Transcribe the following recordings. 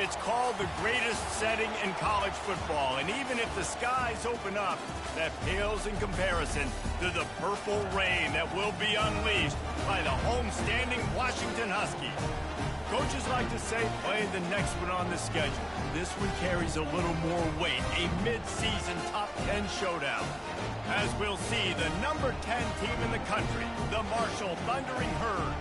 It's called the greatest setting in college football, and even if the skies open up, that pales in comparison to the purple rain that will be unleashed by the homestanding Washington Huskies. Coaches like to say, play the next one on the schedule. This one carries a little more weight, a mid-season top 10 showdown. As we'll see, the number 10 team in the country, the Marshall Thundering Herd,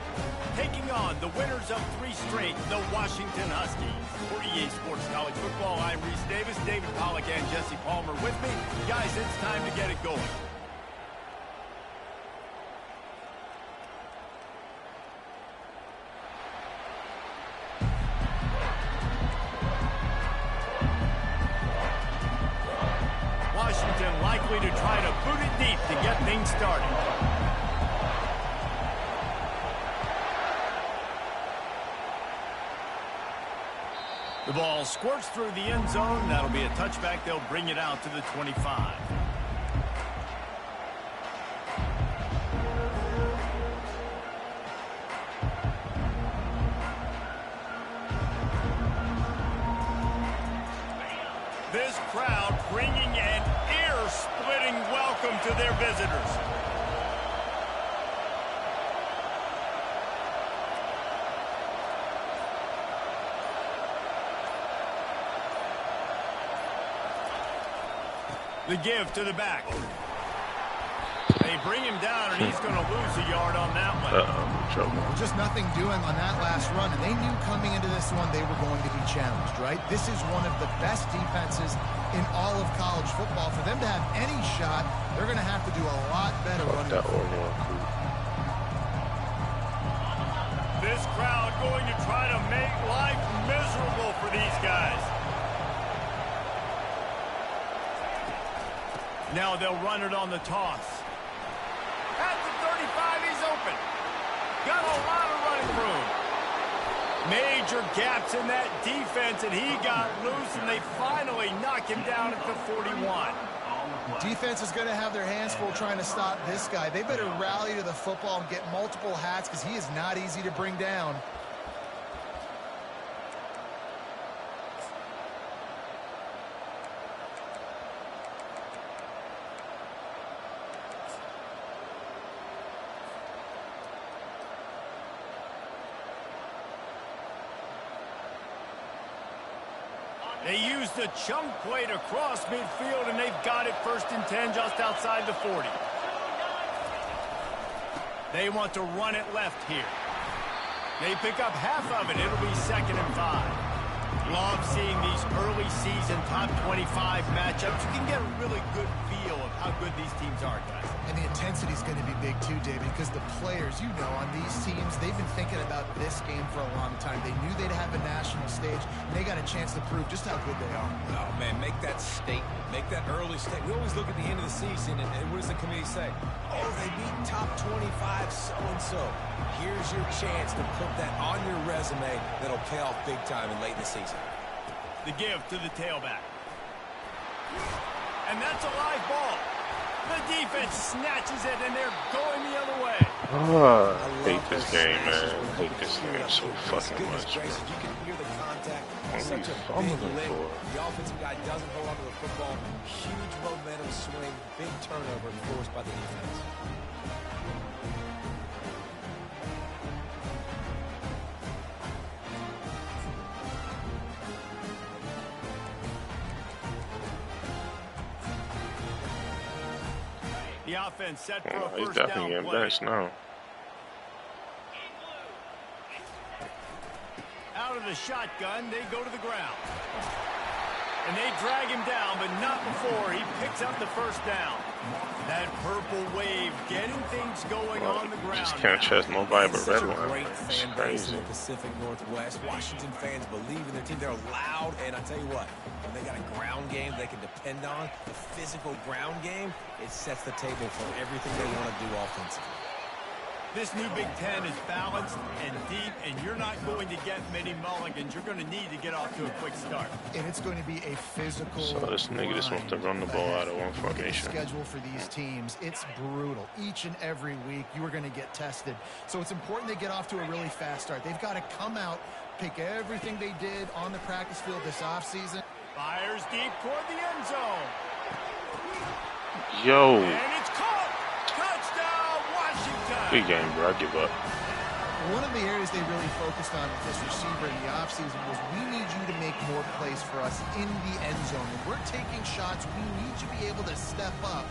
taking on the winners of 3 straight, the Washington Huskies. For EA Sports College Football, I'm Reese Davis, David Pollack, and Jesse Palmer with me. Guys, it's time to get it going. Washington likely to try to boot it deep to get things started. The ball squirts through the end zone. That'll be a touchback. They'll bring it out to the 25. This crowd bringing an ear-splitting welcome to their visitors. The give to the back. They bring him down, and he's going to lose a yard on that one. Just nothing doing on that last run, and they knew coming into this one they were going to be challenged, right? This is one of the best defenses in all of college football. For them to have any shot, they're going to have to do a lot better running the football. This crowd going to try to make life miserable for these guys. Now they'll run it on the toss. At the 35, he's open. Got a lot of running room. Major gaps in that defense, and he got loose, and they finally knock him down at the 41. Defense is going to have their hands full trying to stop this guy. They better rally to the football and get multiple hats because he is not easy to bring down. They use the chunk play to cross midfield, and they've got it 1st and 10 just outside the 40. They want to run it left here. They pick up half of it. It'll be 2nd and 5. Love seeing these early season top 25 matchups. You can get a really good feel of how good these teams are, guys. And the intensity is going to be big too, David, because the players, you know, on these teams, they've been thinking about this game for a long time. They knew they'd have a national stage, and they got a chance to prove just how good they are. Oh, man, make that statement. Make that early statement. We always look at the end of the season, and what does the committee say? Oh, they beat top 25 so-and-so. Here's your chance to put that on your resume that'll pay off big time and late in the season. The give to the tailback. And that's a live ball. The defense snatches it, and they're going the other way. Oh, I hate this game, man. I hate this game so fucking much. You can hear the contact. What are Such you a fumbling big lick. for? The offensive guy doesn't hold onto the football. Huge momentum swing. Big turnover forced by the defense. The offense set for a Oh, he's first definitely down getting play. benched now. Out of the shotgun, they go to the ground. And they drag him down, but not before he picks up the first down. That purple wave getting things going on the ground. Just can't trust nobody but Such red a one. great It's fan base crazy. in the Pacific Northwest. Washington fans believe in their team. They're loud, and I tell you what, when they got a ground game they can depend on, the physical ground game, it sets the table for everything they want to do offensively. This new Big Ten is balanced and deep, and you're not going to get many mulligans. You're going to need to get off to a quick start. And it's going to be a physical So this nigga just wants to run the ball out of one formation. schedule for these teams. It's brutal. Each and every week you are going to get tested. So it's important they get off to a really fast start. They've got to come out take everything they did on the practice field this offseason. Fires deep toward the end zone. Yo. And it's caught. Touchdown, Washington. Good game, bro. I give up. One of the areas they really focused on with this receiver in the offseason was we need you to make more plays for us in the end zone. When we're taking shots, we need you to be able to step up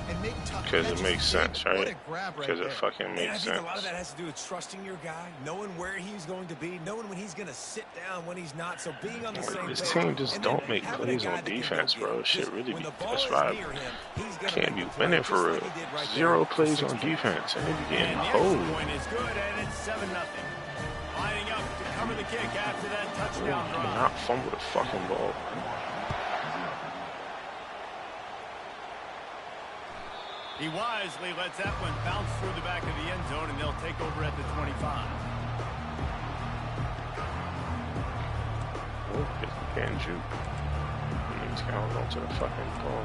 and make tough catches. Because it makes sense, right? What a grab right Because there. it fucking And makes I think sense. a lot of that has to do with trusting your guy, knowing where he's going to be, knowing when he's going to sit down, when he's not. So being on the same page. This team just don't make plays on defense, bro. Shit really be that's why I can't be winning for real. 0 plays on defense, and they be getting And the cold. extra point is good, and it's 7-0. Lining up to cover the kick after that touchdown Do drive. not fumble the fucking ball. He wisely lets that one bounce through the back of the end zone, and they'll take over at the 25. Oh, getting juke. And he's going on to the fucking ball.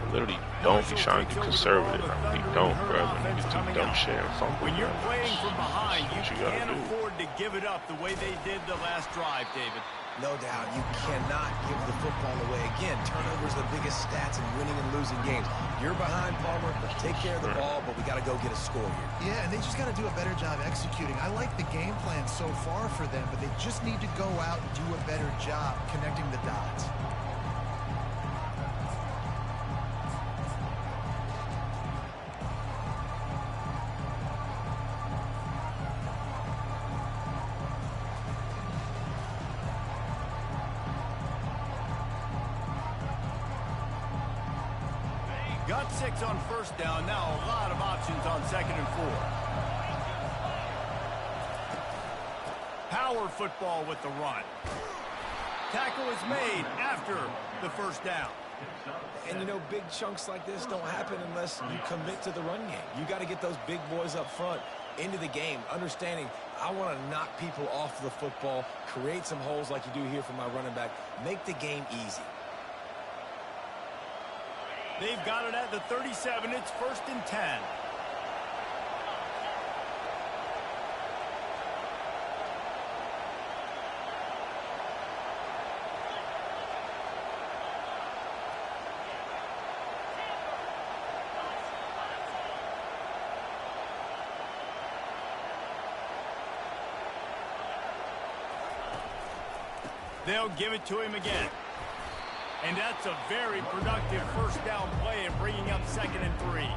I literally don't be trying to be conservative. I really don't, bro. When niggas do dumb shit and fumble. When you're bro. playing from behind, you That's what you gotta can't do. afford to give it up the way they did the last drive, David. No doubt, you cannot give the football away. Again, turnovers are the biggest stats in winning and losing games. You're behind, Palmer, take care of the ball, but we got to go get a score here. Yeah, and they just got to do a better job executing. I like the game plan so far for them, but they just need to go out and do a better job connecting the dots. Got 6 on first down. Now a lot of options on 2nd and 4. Power football with the run. Tackle is made after the first down. And, you know, big chunks like this don't happen unless you commit to the run game. You got to get those big boys up front into the game, understanding I want to knock people off the football, create some holes like you do here for my running back, make the game easy. They've got it at the 37. It's 1st and 10. They'll give it to him again. And that's a very productive first down play and bringing up 2nd and 3.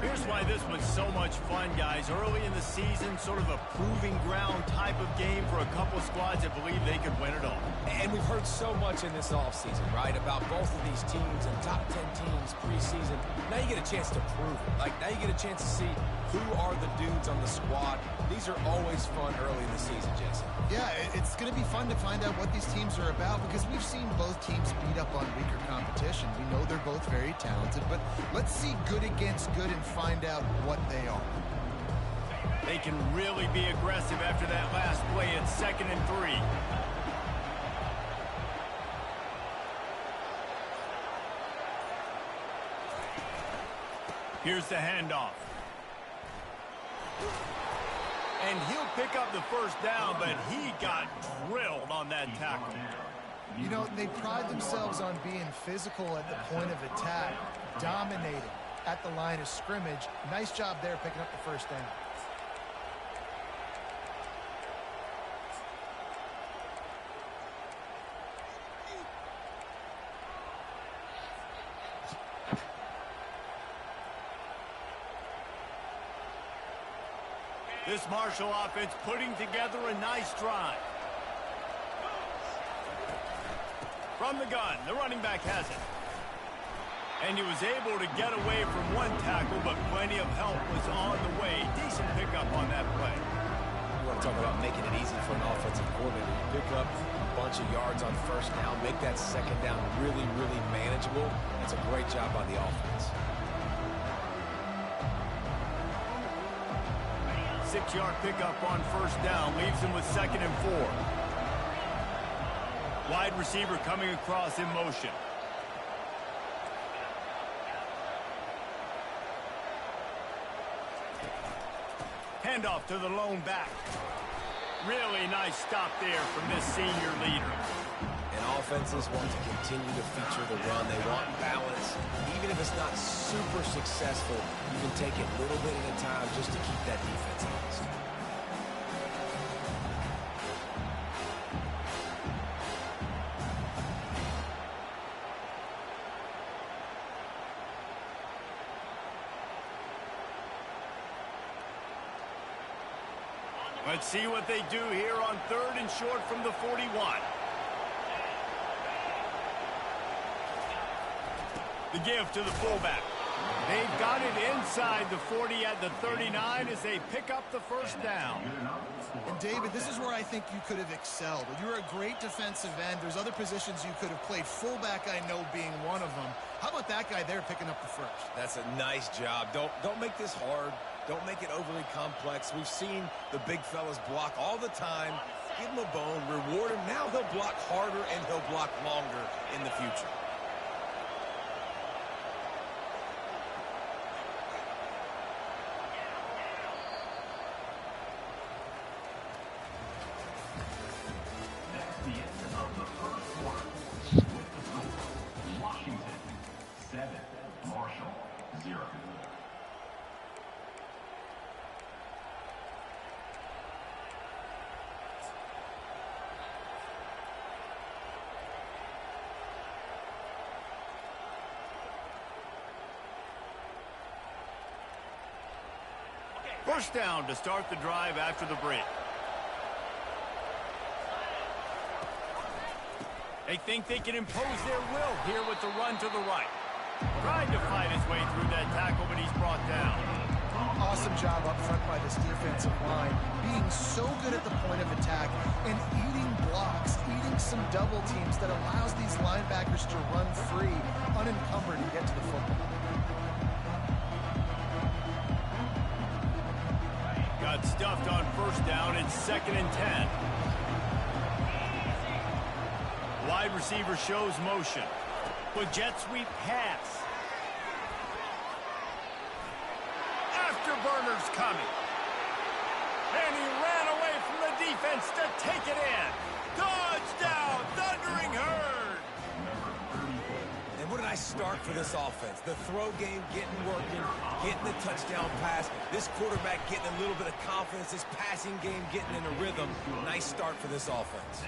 Here's why this was so much fun, guys. Early in the season, sort of a proving ground type of game for a couple squads that believe they could win it all. And we've heard so much in this offseason, right, about both of these teams and top 10 teams preseason. Now you get a chance to prove it. Like, now you get a chance to see who are the dudes on the squad. These are always fun early in the season, Jason. Yeah, it's going to be fun to find out what these teams are about because we've seen both teams beat up on weaker competition. We know they're both very talented, but let's see good against good and find out what they are. They can really be aggressive after that last play. It's 2nd and 3. Here's the handoff. And he'll pick up the first down, but he got drilled on that tackle. You know, they pride themselves on being physical at the point of attack, dominating at the line of scrimmage. Nice job there picking up the first down. This Marshall offense putting together a nice drive. From the gun, the running back has it. And he was able to get away from one tackle, but plenty of help was on the way. Decent pickup on that play. You want to talk about making it easy for an offensive coordinator. You pick up a bunch of yards on first down, make that second down really, really manageable. That's a great job on the offense. 6-yard pickup on first down leaves him with 2nd and 4. Wide receiver coming across in motion. Handoff to the lone back. Really nice stop there from this senior leader. And offenses want to continue to feature the run. They want balance. Even if it's not super successful, you can take it little bit at a time just to keep that defense honest. Let's see what they do here on 3rd and short from the 41. The give to the fullback. They've got it inside the 40 at the 39 as they pick up the first down. And David, this is where I think you could have excelled. You're a great defensive end. There's other positions you could have played. Fullback, I know, being one of them. How about that guy there picking up the first? That's a nice job. Don't make this hard. Don't make it overly complex. We've seen the big fellas block all the time. Give him a bone, reward him. Now he'll block harder and he'll block longer in the future. First down to start the drive after the break. They think they can impose their will here with the run to the right. Tried to fight his way through that tackle, but he's brought down. Awesome job up front by this defensive line, being so good at the point of attack and eating blocks, eating some double teams that allows these linebackers to run free, unencumbered, and get to the football. Got stuffed on first down. It's 2nd and 10. Wide receiver shows motion. With jet sweep pass. Afterburners coming. And he ran away from the defense to take it in. Touchdown, Thundering Herd. And what a nice start for this offense. The throw game getting working, getting the touchdown pass. This quarterback getting a little bit of confidence. This passing game getting in a rhythm. Nice start for this offense.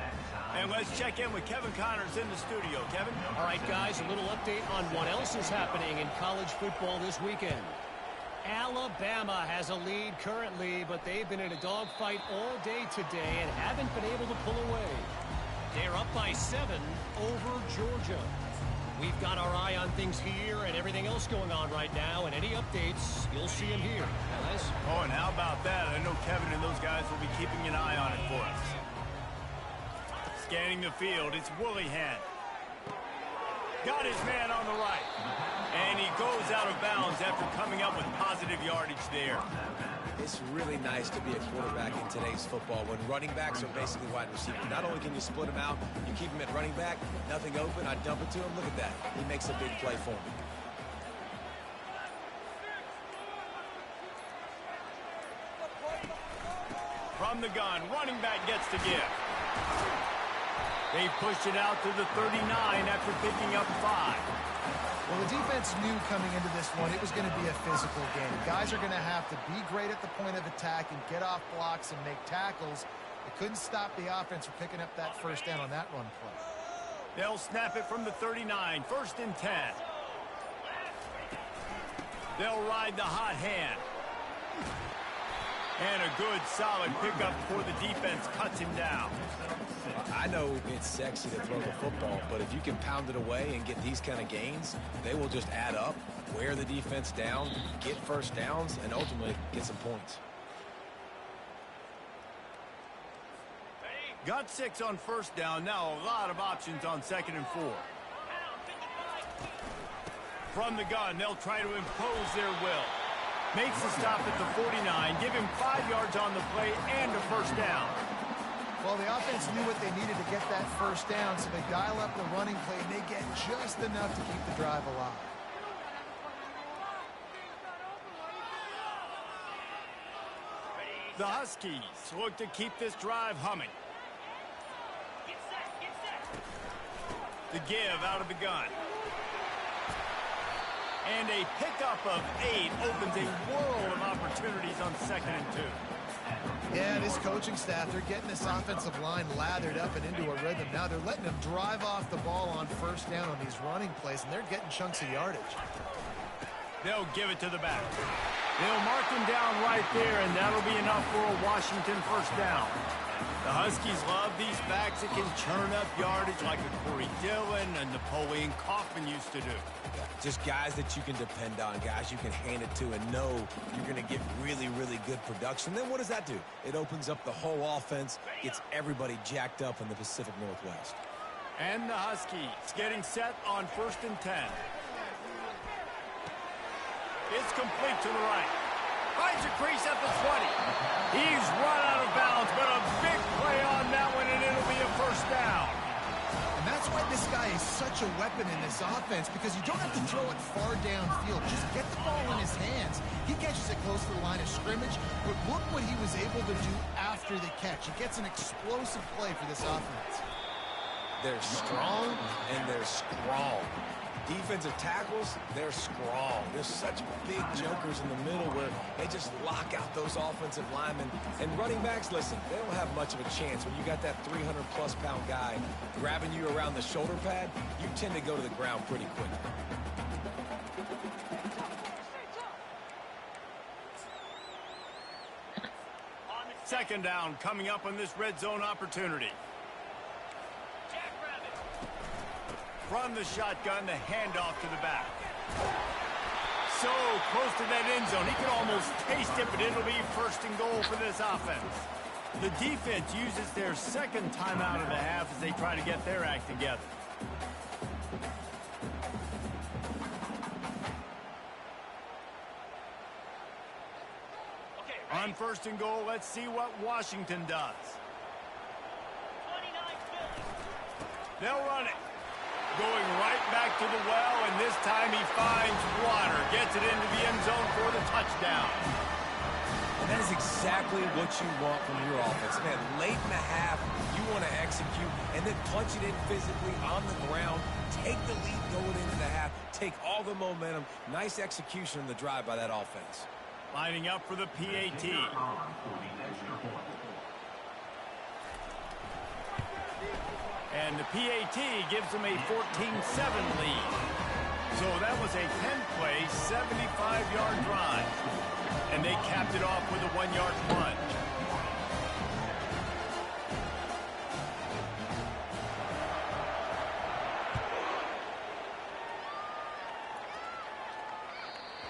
And let's check in with Kevin Connors in the studio. Kevin? All right, guys, a little update on what else is happening in college football this weekend. Alabama has a lead currently, but they've been in a dogfight all day today and haven't been able to pull away. They're up by 7 over Georgia. We've got our eye on things here and everything else going on right now, and any updates, you'll see them here. Guys? Oh, and how about that? I know Kevin and those guys will be keeping an eye on it for us. Scanning the field, it's Woolihan. Got his man on the right. And he goes out of bounds after coming up with positive yardage there. It's really nice to be a quarterback in today's football when running backs are basically wide receivers. Not only can you split them out, you keep them at running back, nothing open, I dump it to him. Look at that. He makes a big play for me. From the gun, running back gets the give. They pushed it out to the 39 after picking up 5. Well, the defense knew coming into this one it was going to be a physical game. Guys are going to have to be great at the point of attack and get off blocks and make tackles. They couldn't stop the offense from picking up that first down on that run play. They'll snap it from the 39, 1st and 10. They'll ride the hot hand. And a good, solid pickup before the defense cuts him down. I know it's sexy to throw the football, but if you can pound it away and get these kind of gains, they will just add up, wear the defense down, get first downs, and ultimately get some points. Got 6 on first down. Now a lot of options on 2nd and 4. From the gun, they'll try to impose their will. Makes the stop at the 49. Give him 5 yards on the play and a first down. Well, the offense knew what they needed to get that first down, so they dial up the running play, and they get just enough to keep the drive alive. The Huskies look to keep this drive humming. The give out of the gun. And a pickup of 8 opens a world of opportunities on 2nd and 2. Yeah, this coaching staff, they're getting this offensive line lathered up and into a rhythm. Now they're letting them drive off the ball on 1st down on these running plays, and they're getting chunks of yardage. They'll give it to the back. They'll mark him down right there, and that'll be enough for a Washington 1st down. The Huskies love these backs that can churn up yardage like a Corey Dillon and Napoleon Kaufman used to do. Just guys that you can depend on, guys you can hand it to and know you're going to get really, really good production. Then what does that do? It opens up the whole offense, gets everybody jacked up in the Pacific Northwest. And the Huskies getting set on 1st and 10. It's complete to the right. Finds a crease at the 20. He's run out of bounds, but a big play on that one, and it'll be a 1st down. And that's why this guy is such a weapon in this offense, because you don't have to throw it far downfield. Just get the ball in his hands. He catches it close to the line of scrimmage, but look what he was able to do after the catch. He gets an explosive play for this offense. They're strong, and they're strong. Defensive tackles, they're strong. There's such big jokers in the middle where they just lock out those offensive linemen. And running backs, listen, they don't have much of a chance. When you got that 300-plus pound guy grabbing you around the shoulder pad, you tend to go to the ground pretty quickly. 2nd down coming up on this red zone opportunity. From the shotgun, the handoff to the back. So close to that end zone. He could almost taste it, but it'll be 1st and goal for this offense. The defense uses their 2nd timeout of the half as they try to get their act together. On 1st and goal, let's see what Washington does. They'll run it. Going right back to the well, and this time he finds water. Gets it into the end zone for the touchdown. And that is exactly what you want from your offense. Man, late in the half, you want to execute and then punch it in physically on the ground. Take the lead going into the half. Take all the momentum. Nice execution on the drive by that offense. Lining up for the PAT. And the PAT gives them a 14-7 lead. So that was a 10-play, 75-yard drive. And they capped it off with a 1-yard plunge.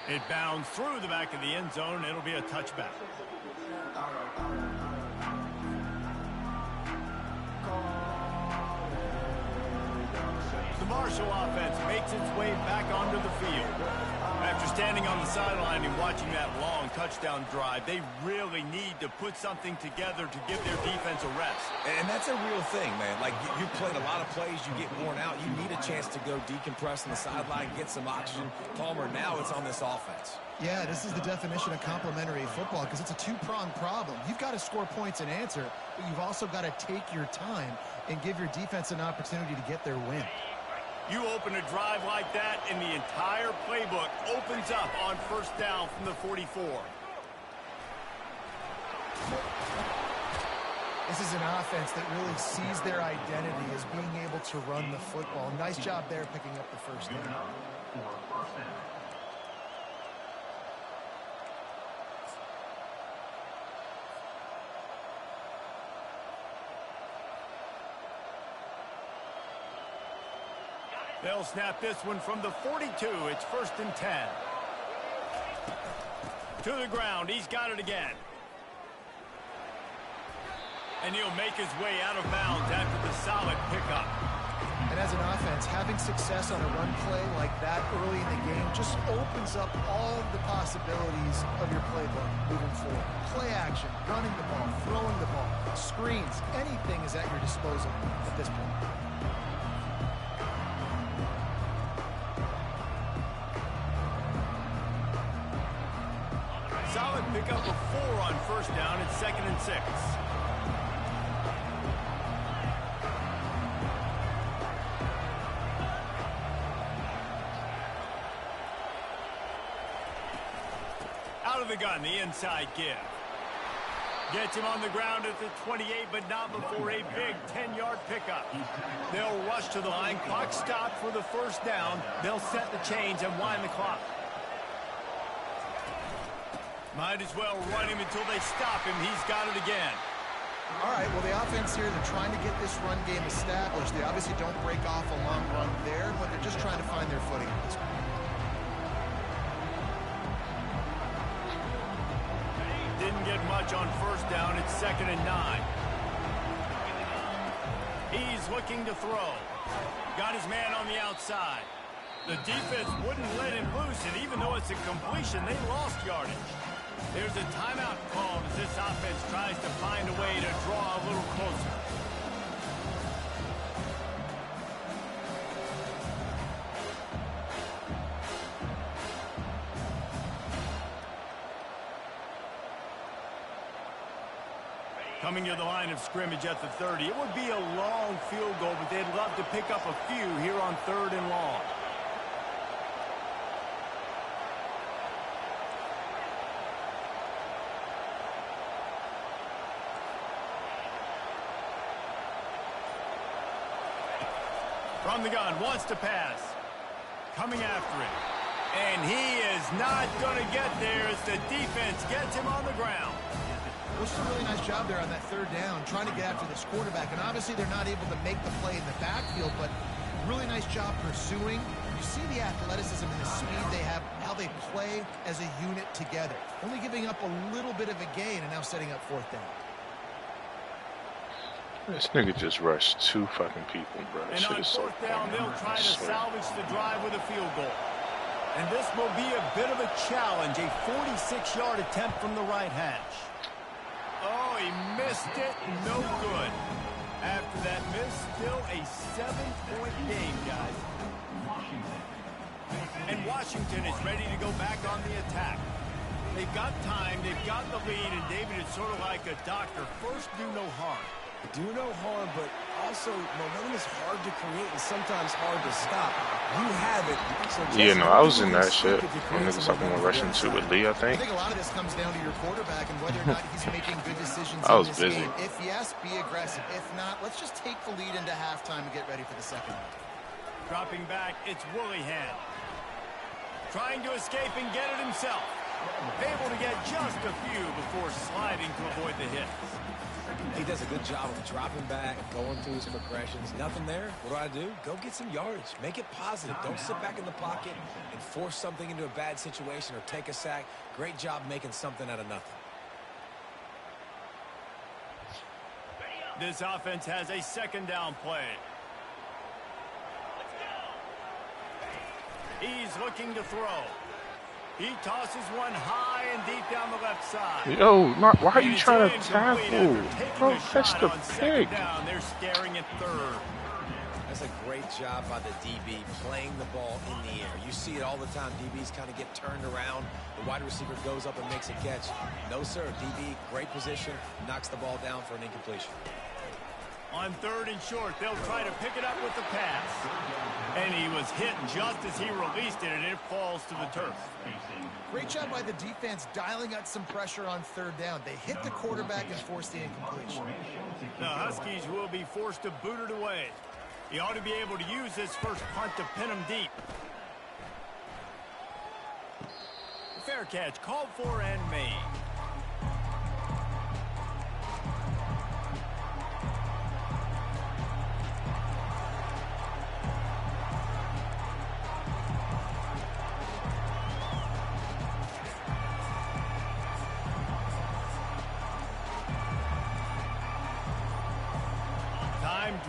It bounds through the back of the end zone. It'll be a touchback. The Marshall offense makes its way back onto the field. After standing on the sideline and watching that long touchdown drive, they really need to put something together to give their defense a rest. And that's a real thing, man. Like, you played a lot of plays, you get worn out. You need a chance to go decompress on the sideline, get some oxygen. Palmer, now it's on this offense. Yeah, this is the definition of complementary football, because it's a two-pronged problem. You've got to score points and answer, but you've also got to take your time and give your defense an opportunity to get their win. You open a drive like that, and the entire playbook opens up on 1st down from the 44. This is an offense that really sees their identity as being able to run the football. Nice job there picking up the 1st down. They'll snap this one from the 42. It's 1st and 10. To the ground. He's got it again. And he'll make his way out of bounds after the solid pickup. And as an offense, having success on a run play like that early in the game just opens up all of the possibilities of your playbook moving forward. Play action, running the ball, throwing the ball, screens, anything is at your disposal at this point. Solid pickup of 4 on first down. It's 2nd and 6. Out of the gun, the inside give. Gets him on the ground at the 28, but not before a big 10-yard pickup. They'll rush to the line. Clock stopped for the first down. They'll set the chains and wind the clock. Might as well run him until they stop him. He's got it again. All right, well, the offense here, they're trying to get this run game established. They obviously don't break off a long run there, but they're just trying to find their footing at this point. Didn't get much on first down. It's 2nd and 9. He's looking to throw. Got his man on the outside. The defense wouldn't let him loose, and even though it's a completion, they lost yardage. There's a timeout called as this offense tries to find a way to draw a little closer. Coming to the line of scrimmage at the 30. It would be a long field goal, but they'd love to pick up a few here on 3rd and long. From the gun, wants to pass. Coming after it. And he is not going to get there as the defense gets him on the ground. Which is a really nice job there on that 3rd down, trying to get after this quarterback. And obviously they're not able to make the play in the backfield, but really nice job pursuing. You see the athleticism and the speed they have, how they play as a unit together. Only giving up a little bit of a gain and now setting up 4th down. This nigga just rushed 2 fucking people, bro. And on 4th down, they'll try to salvage the drive with a field goal. And this will be a bit of a challenge, a 46-yard attempt from the right hash. Oh, he missed it. No good. After that miss, still a 7-point game, guys. And Washington is ready to go back on the attack. They've got time, they've got the lead, and David is sort of like a doctor. First, do no harm. Do no harm, but also momentum is hard to create and sometimes hard to stop. You have it. So yeah, no, I was in that shit when niggas talking about rushing 2 with Lee, I think. I think a lot of this comes down to your quarterback and whether or not he's making good decisions I in was this busy. game. If yes, be aggressive. If not, let's just take the lead into halftime and get ready for the second half. Dropping back, it's Willingham. Trying to escape and get it himself. Able to get just a few before sliding to avoid the hits. He does a good job of dropping back, going through his progressions. Nothing there. What do? Go get some yardage. Make it positive. Don't sit back in the pocket and force something into a bad situation or take a sack. Great job making something out of nothing. This offense has a 2nd down play. He's looking to throw. He tosses one high and deep down the left side. Yo, why are you trying to tackle? Bro, catch the pick. They're staring at 3rd. That's a great job by the DB playing the ball in the air. You see it all the time. DBs kind of get turned around. The wide receiver goes up and makes a catch. No, sir. DB, great position, knocks the ball down for an incompletion. On 3rd and short, they'll try to pick it up with the pass. And he was hit just as he released it, and it falls to the turf. Great job by the defense dialing out some pressure on 3rd down. They hit the quarterback and forced the incompletion. The Huskies will be forced to boot it away. He ought to be able to use this first punt to pin him deep. Fair catch, called for and made.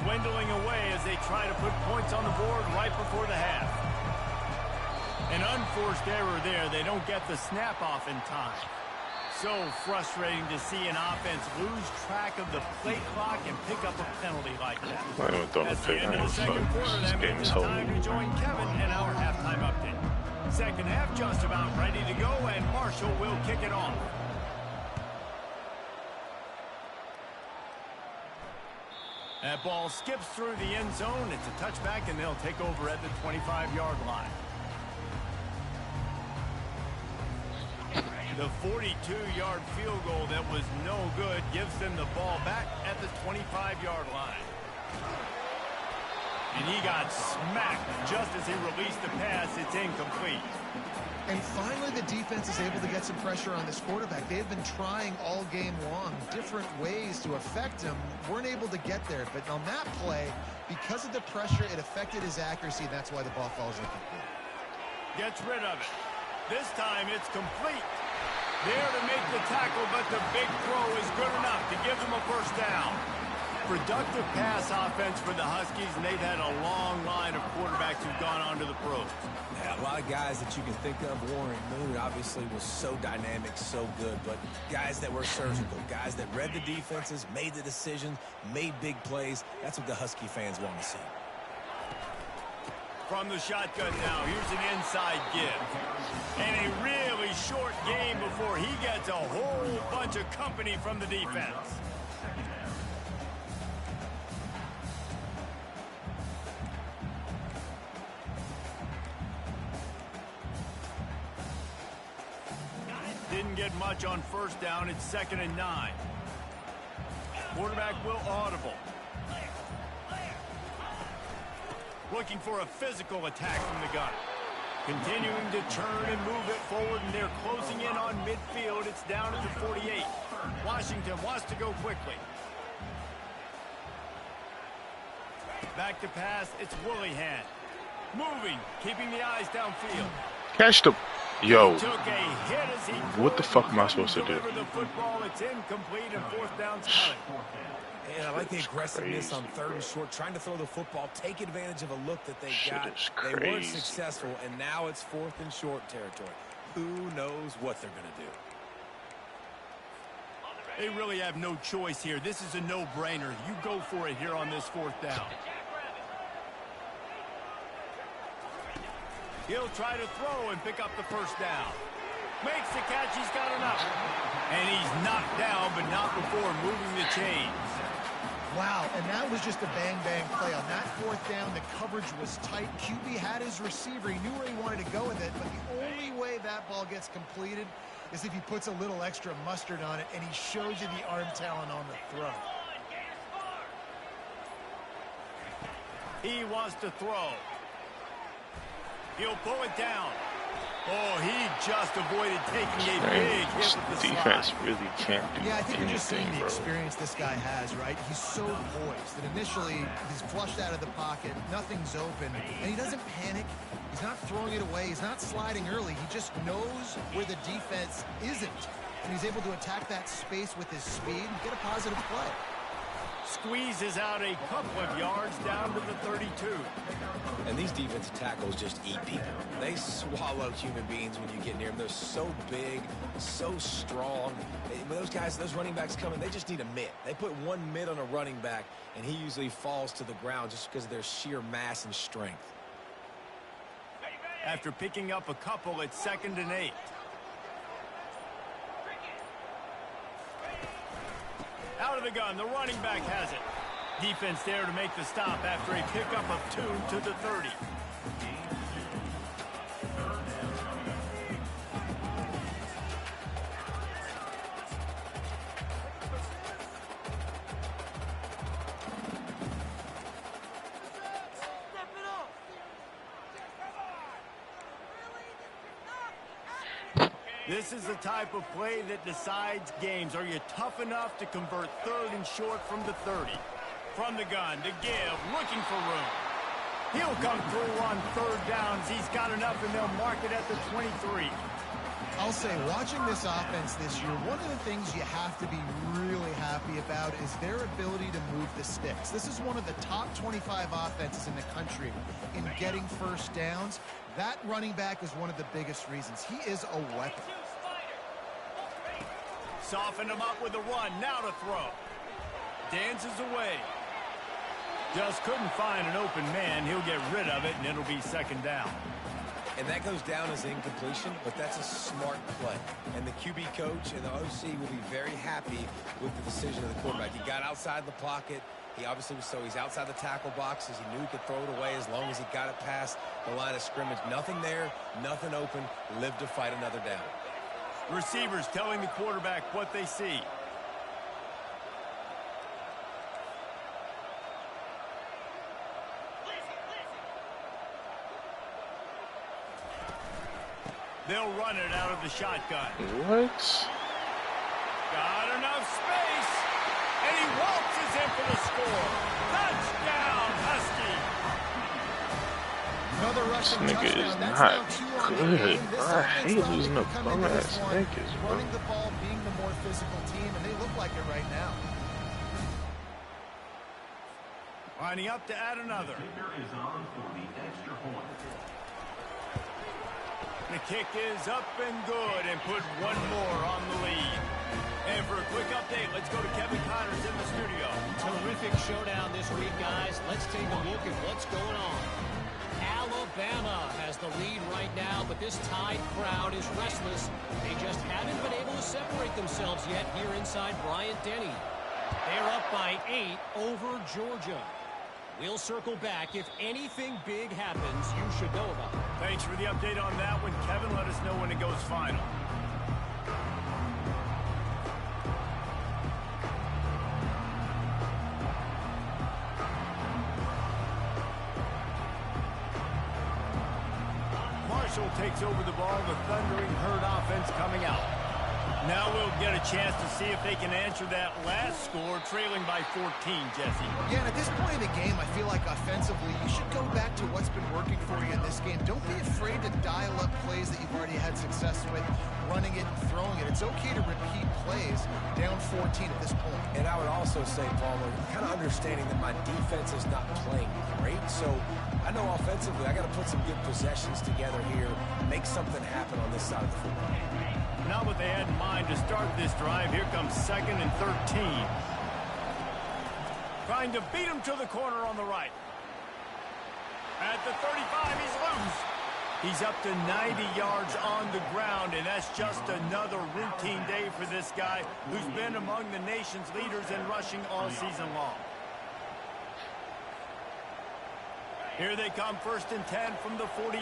Dwindling away as they try to put points on the board right before the half. An unforced error there. They don't get the snap off in time. So frustrating to see an offense lose track of the play clock and pick up a penalty like that. That's the end of the second quarter. That means it's time to join Kevin in our halftime update. Second half just about ready to go, and Marshall will kick it off. That ball skips through the end zone. It's a touchback, and they'll take over at the 25-yard line. The 42-yard field goal that was no good gives them the ball back at the 25-yard line. And he got smacked just as he released the pass. It's incomplete. And finally, the defense is able to get some pressure on this quarterback. They've been trying all game long different ways to affect him. Weren't able to get there. But on that play, because of the pressure, it affected his accuracy. That's why the ball falls incomplete. Gets rid of it. This time, it's complete. There to make the tackle, but the big throw is good enough to give them a first down. Productive pass offense for the Huskies, and they've had a long line of quarterbacks who've gone on to the pros. Yeah, a lot of guys that you can think of. Warren Moon obviously was so dynamic, so good, but guys that were surgical, guys that read the defenses, made the decisions, made big plays. That's what the Husky fans want to see. From the shotgun now, here's an inside give. And a really short game before he gets a whole bunch of company from the defense. Didn't get much on first down. It's 2nd and 9. Quarterback will audible. Looking for a physical attack from the gun. Continuing to turn and move it forward, and they're closing in on midfield. It's down at the 48. Washington wants to go quickly. Back to pass. It's Willihan. Moving, keeping the eyes downfield. Catch the... Yo, what the fuck am I supposed to do? The football, it's incomplete, and 4th down's coming. And I like the aggressiveness on 3rd and short, trying to throw the football, take advantage of a look that they got. They weren't successful, and now it's 4th and short territory. Who knows what they're going to do? They really have no choice here. This is a no-brainer. You go for it here on this 4th down. He'll try to throw and pick up the first down. Makes the catch. He's got enough. And he's knocked down, but not before moving the chains. Wow, and that was just a bang-bang play. On that 4th down, the coverage was tight. QB had his receiver. He knew where he wanted to go with it, but the only way that ball gets completed is if he puts a little extra mustard on it, and he shows you the arm talent on the throw. He wants to throw. He'll pull it down. Oh, he just avoided taking a big hit with the defense slide. really can't do Yeah, I think you're just seeing the bro. experience this guy has, right? He's so poised that initially he's flushed out of the pocket, nothing's open, and he doesn't panic. He's not throwing it away. He's not sliding early. He just knows where the defense isn't, and he's able to attack that space with his speed and get a positive play. Squeezes out a couple of yards down to the 32. And these defensive tackles just eat people. They swallow human beings when you get near them. They're so big, so strong. When those guys, those running backs come in, they just need a mitt. They put one mitt on a running back, and he usually falls to the ground just because of their sheer mass and strength. After picking up a couple, it's 2nd and 8. Out of the gun, the running back has it. Defense there to make the stop after a pickup of 2 to the 30. This is the type of play that decides games. Are you tough enough to convert 3rd and short from the 30? From the gun, to give, looking for room. He'll come through on 3rd downs. He's got enough, and they'll mark it at the 23. I'll say, watching this offense this year, one of the things you have to be really happy about is their ability to move the sticks. This is one of the top 25 offenses in the country in getting first downs. That running back is one of the biggest reasons. He is a weapon. Soften him up with a run. Now to throw. Dances away. Just couldn't find an open man. He'll get rid of it, and it'll be 2nd down. And that goes down as incompletion, but that's a smart play. And the QB coach and the OC will be very happy with the decision of the quarterback. He got outside the pocket, He obviously was he's outside the tackle boxes. He knew he could throw it away as long as he got it past the line of scrimmage. Nothing there, nothing open. Lived to fight another down. Receivers telling the quarterback what they see. They'll run it out of the shotgun. What? Got enough space. And he waltzes in for the score. Touchdown, Husky. Another rushing This nigga touchdown. is That's not now 2 on the good, game. This bro. I offense hate thought losing they to could come into this bum-ass one niggas, bro. running the ball, being the more physical team, and they look like it right now. Lining up to add another. The kick is up and good and put one more on the lead. And for a quick update, let's go to Kevin Connors in the studio. Terrific showdown this week, guys. Let's take a look at what's going on. Alabama has the lead right now, but this Tide crowd is restless. They just haven't been able to separate themselves yet here inside Bryant-Denny. They're up by 8 over Georgia. We'll circle back. If anything big happens, you should know about it. Thanks for the update on that one, Kevin. Let us know when it goes final. Marshall takes over the ball. The Thundering Herd offense coming out. Now we'll get a chance to see if they can answer that last score, trailing by 14, Jesse. Yeah, and at this point in the game, I feel like offensively, you should go back to what's been working for you in this game. Don't be afraid to dial up plays that you've already had success with, running it and throwing it. It's okay to repeat plays down 14 at this point. And I would also say, Palmer, kind of understanding that my defense is not playing great, so I know offensively I got to put some good possessions together here, make something happen on this side of the football. Not what they had in mind to start this drive. Here comes 2nd and 13. Trying to beat him to the corner on the right. At the 35, he's loose. He's up to 90 yards on the ground, and that's just another routine day for this guy who's been among the nation's leaders in rushing all season long. Here they come, 1st and 10 from the 48.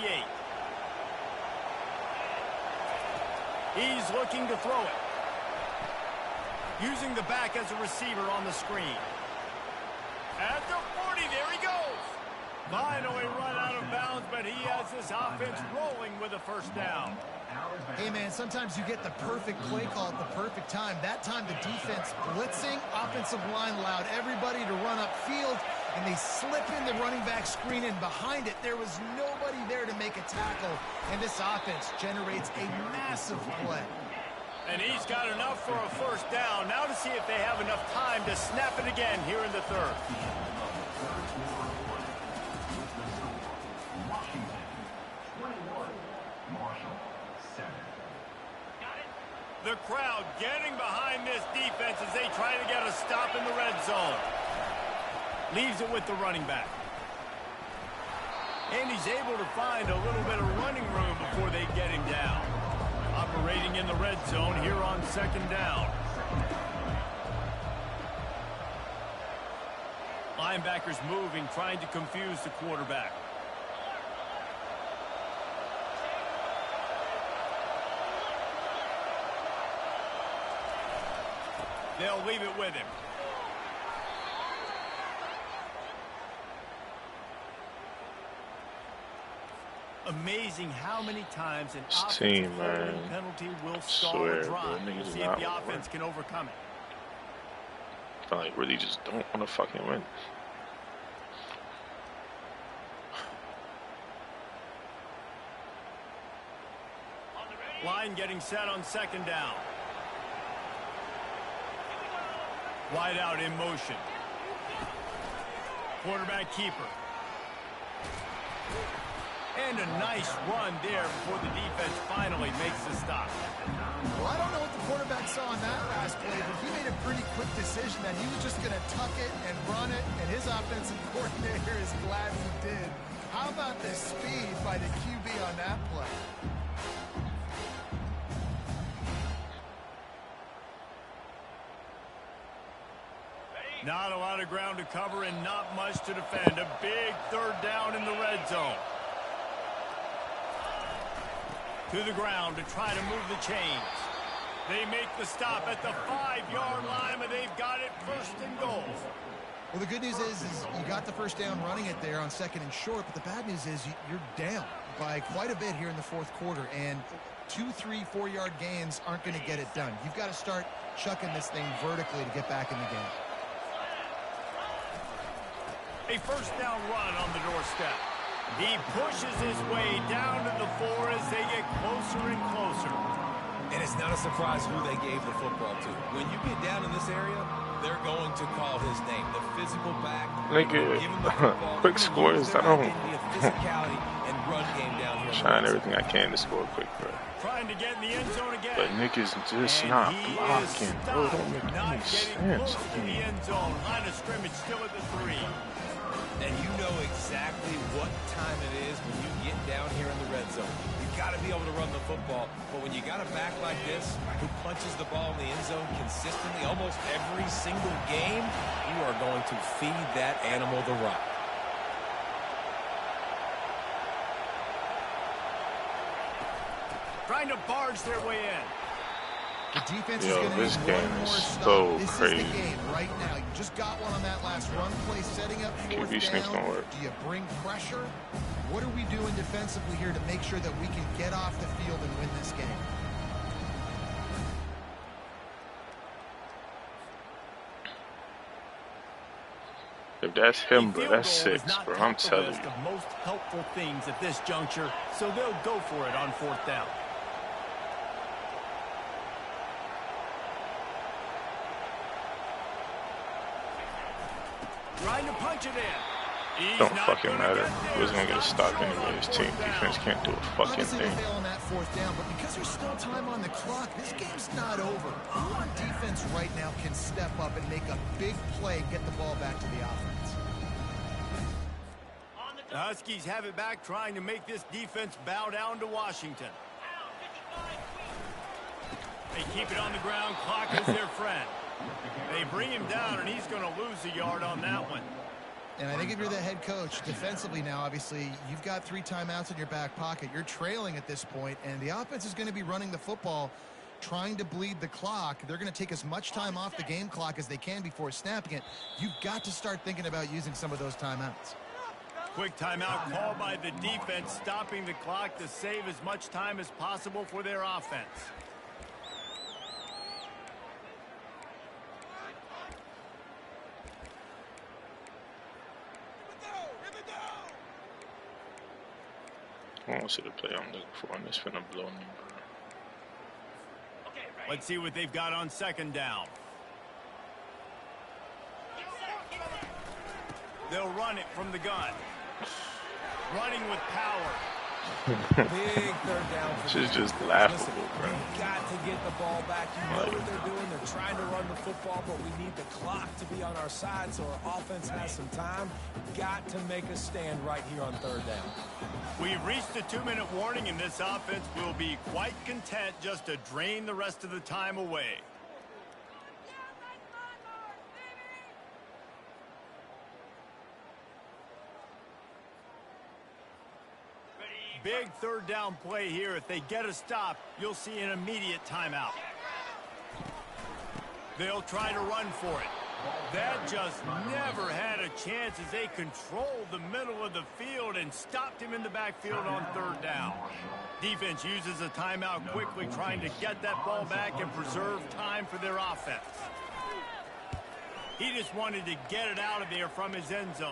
He's looking to throw it. Using the back as a receiver on the screen. At the 40, there he goes. Finally run out of bounds, but he has this offense rolling with a 1st down. Hey, man, sometimes you get the perfect play call at the perfect time. That time the defense blitzing, offensive line allowed everybody to run upfield, and they slip in the running back screen, and behind it, there was nobody there to make a tackle, and this offense generates a massive play. And he's got enough for a 1st down. Now to see if they have enough time to snap it again here in the 3rd. The crowd getting behind this defense as they try to get a stop in the red zone. Leaves it with the running back. And he's able to find a little bit of running room before they get him down. Operating in the red zone here on 2nd down. Linebackers moving, trying to confuse the quarterback. They'll leave it with him. Amazing how many times an offensive penalty will stall a drive. We'll see if the offense can overcome it. I like really just don't want to fucking win. Line getting set on 2nd down. Wide out in motion. Quarterback keeper. And a nice run there before the defense finally makes the stop. Well, I don't know what the quarterback saw on that last play, but he made a pretty quick decision that he was just going to tuck it and run it, and his offensive coordinator is glad he did. How about the speed by the QB on that play? Not a lot of ground to cover and not much to defend. A big third down in the red zone. To the ground to try to move the chains. They make the stop at the 5-yard line, but they've got it first and goal. Well, the good news is you got the first down running it there on 2nd and short, but the bad news is you're down by quite a bit here in the 4th quarter, and 2, 3, 4-yard gains aren't going to get it done. You've got to start chucking this thing vertically to get back in the game. A first down run on the doorstep. He pushes his way down to the 4 as they get closer and closer. And it's not a surprise who they gave the football to. When you get down in this area, they're going to call his name. The physical back. Nigga, quick scores. I don't. Trying everything I can to score quick, bro. Trying to get in the end zone again. But niggas just not blocking, bro. Don't make any sense. In the end zone, line of scrimmage still at the 3. And you know exactly what time it is when you get down here in the red zone. You've got to be able to run the football. But when you got a back like this who punches the ball in the end zone consistently almost every single game, you are going to feed that animal the rock. Trying to barge their way in. The defense is going to need one more stop. So this crazy. is the game right now. You just got one on that last run play, setting up 4th down. Do you bring pressure? What are we doing defensively here to make sure that we can get off the field and win this game? If that's him, bro, that's 6, bro. I'm telling you. The most helpful things at this juncture, so they'll go for it on 4th down. Trying to punch it in. Don't fucking matter. Who's gonna get a stop anyway? His team defense can't do a fucking Obviously, thing. they fail on that 4th down, but because there's still time on the clock, this game's not over. Who on defense right now can step up and make a big play, get the ball back to the offense? The Huskies have it back, trying to make this defense bow down to Washington. They keep it on the ground. Clock is their friend. They bring him down, and he's going to lose a yard on that one. And I think if you're the head coach, defensively now, obviously, you've got 3 timeouts in your back pocket. You're trailing at this point, and the offense is going to be running the football, trying to bleed the clock. They're going to take as much time off the game clock as they can before snapping it. You've got to start thinking about using some of those timeouts. Quick timeout called by the defense, stopping the clock to save as much time as possible for their offense. I want to see the play I'm looking for, and it's finna blow me, bro. Let's see what they've got on 2nd down. They'll run it from the gun. Running with power. Big 3rd down. This is just laughable, bro. You've got to get the ball back. You know what they're doing. They're trying to run the football, but we need the clock to be on our side so our offense has some time. Got to make a stand right here on 3rd down. We've reached a 2-minute warning, and this offense will be quite content just to drain the rest of the time away. Big 3rd down play here. If they get a stop, you'll see an immediate timeout. They'll try to run for it. That just never had a chance as they controlled the middle of the field and stopped him in the backfield on 3rd down. Defense uses a timeout quickly, trying to get that ball back and preserve time for their offense. He just wanted to get it out of there from his end zone.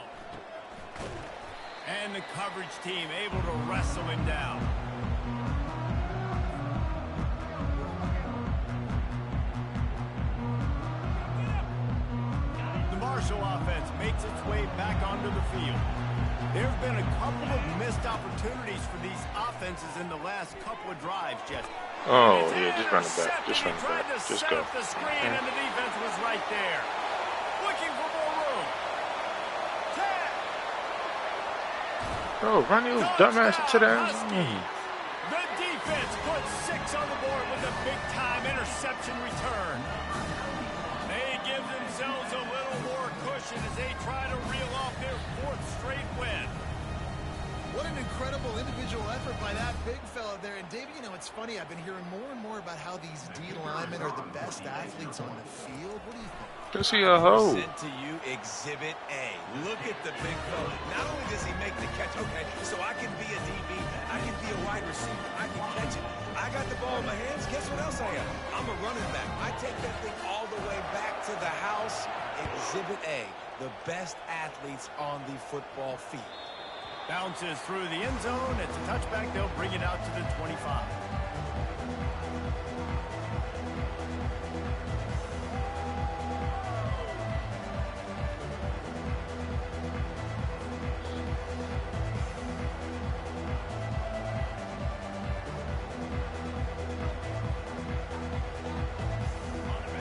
And the coverage team able to wrestle him down. The Marshall offense makes its way back onto the field. There have been a couple of missed opportunities for these offenses in the last couple of drives, Jesse. Oh, yeah, just run it back. Just run it back. Just go. The screen, and the defense was right there. Looking for more room. Bro, run your dumbass to the end zone. The defense puts 6 on the board with a big-time interception return. They give themselves a little more by that big fella there. And, Dave, you know, it's funny. I've been hearing more and more about how these D linemen are the best athletes on the field. What do you think? Is he a hoe? Sent to you Exhibit A. Look at the big fella. Not only does he make the catch, okay, so I can be a DB, I can be a wide receiver, I can catch it. I got the ball in my hands. Guess what else I am? I'm a running back. I take that thing all the way back to the house. Exhibit A, the best athletes on the football field. Bounces through the end zone. It's a touchback. They'll bring it out to the 25.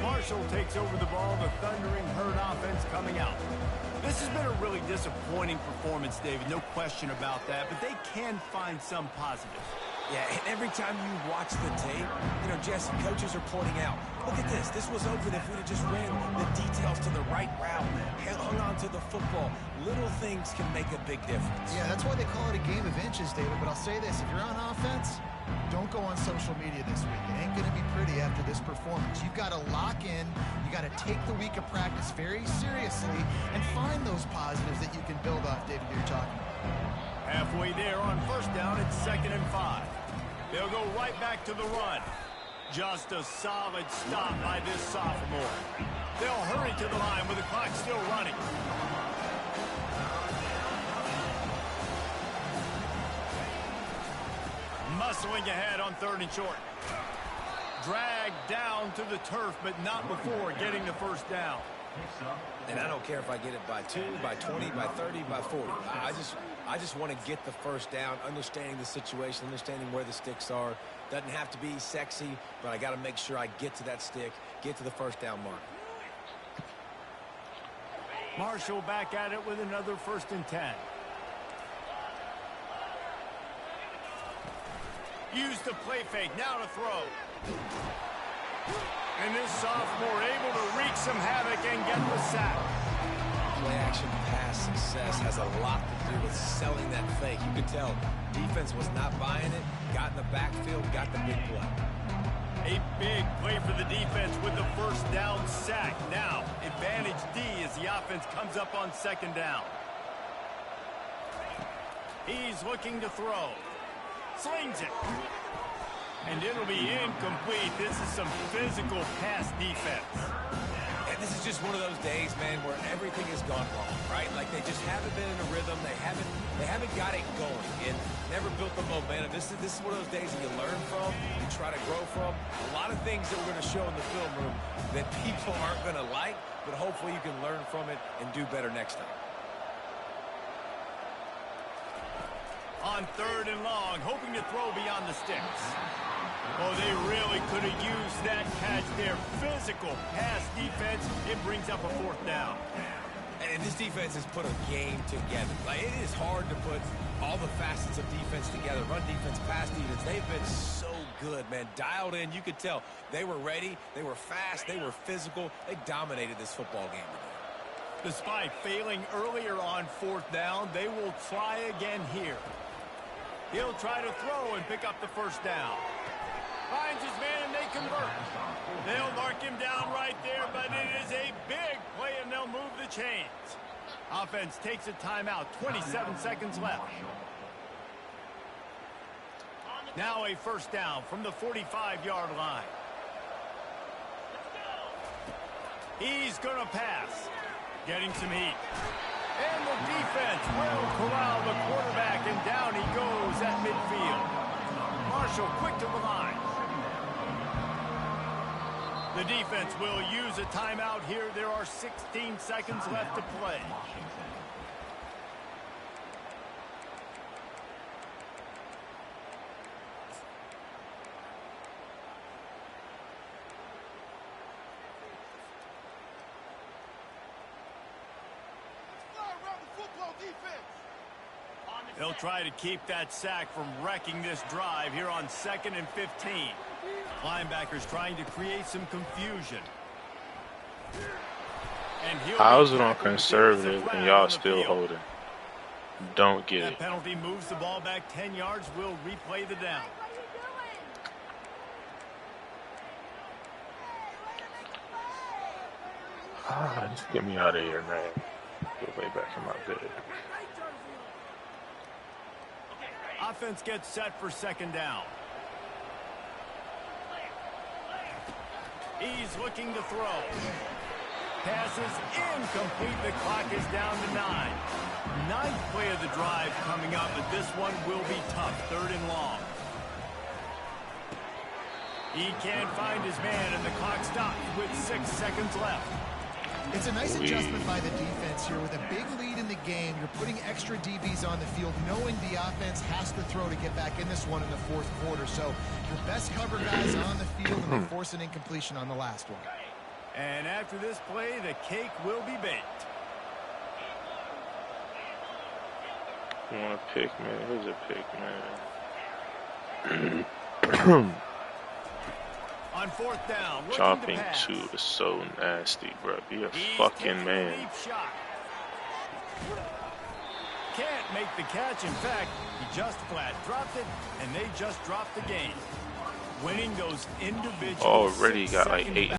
Marshall takes over the ball. The Thundering Herd offense coming out. This has been a really disappointing performance, David. No question about that. But they can find some positive. Yeah, and every time you watch the tape, you know, Jesse, coaches are pointing out, look at this. This was open if we'd have just ran the details to the right route, hung on to the football. Little things can make a big difference. Yeah, that's why they call it a game of inches, David. But I'll say this. If you're on offense, don't go on social media this week. It ain't going to be pretty after this performance. You've got to lock in. You got to take the week of practice very seriously and find those positives that you can build off, David, you're talking about. Halfway there on first down, it's 2nd and 5. They'll go right back to the run. Just a solid stop by this sophomore. They'll hurry to the line with the clock still running. Muscling ahead on 3rd and short. Dragged down to the turf, but not before getting the first down. And I don't care if I get it by 2, by 20, by 30, by 40. I just want to get the first down, understanding the situation, understanding where the sticks are. Doesn't have to be sexy, but I got to make sure I get to that stick, get to the first down mark. Marshall back at it with another 1st and 10. Use the play fake, now to throw. And this sophomore able to wreak some havoc and get the sack. Play-action pass success has a lot to do with selling that fake. You could tell defense was not buying it, got in the backfield, got the big play. A big play for the defense with the first down sack. Now, advantage D as the offense comes up on 2nd down. He's looking to throw. Slings it. And it'll be incomplete. This is some physical pass defense. And this is just one of those days, man, where everything has gone wrong, right? Like they just haven't been in a rhythm. They haven't got it going and never built the momentum. This is one of those days that you learn from, you try to grow from. A lot of things that we're going to show in the film room that people aren't going to like, but hopefully you can learn from it and do better next time. On 3rd and long, hoping to throw beyond the sticks. Oh, they really could have used that catch there. Physical pass defense. It brings up a 4th down. And this defense has put a game together. Like, it is hard to put all the facets of defense together. Run defense, pass defense. They've been so good, man. Dialed in. You could tell they were ready. They were fast. They were physical. They dominated this football game today. Despite failing earlier on 4th down, they will try again here. He'll try to throw and pick up the first down. Finds his man and they convert. They'll mark him down right there, but it is a big play and they'll move the chains. Offense takes a timeout, 27 seconds left. Now a first down from the 45-yard line. He's going to pass. Getting some heat. And the defense will corral the quarterback, and down he goes at midfield. Marshall quick to the line. The defense will use a timeout here. There are 16 seconds left to play. They'll try to keep that sack from wrecking this drive here on 2nd and 15. Linebackers trying to create some confusion. How is it on conservative and y'all still holding? Don't get that it. penalty moves the ball back 10 yards. We'll replay the down. Just get me out of here, man. Get way back in my bed. Offense gets set for second down. He's looking to throw. Passes incomplete. The clock is down to 9. Ninth play of the drive coming up, but this one will be tough. 3rd and long. He can't find his man, and the clock stops with 6 seconds left. It's a nice adjustment by the defense here. With a big lead in the game, you're putting extra DBs on the field, knowing the offense has to throw to get back in this one in the 4th quarter. So your best cover guys on the field, and they force an incompletion on the last one. And after this play, the cake will be baked. You want to pick, man? Here's a pick, man. On 4th down, Chopping 2 is so nasty, bro. Be a fucking man. Can't make the catch. In fact, he just flat dropped it, and they just dropped the game. Winning those individual Already got like 8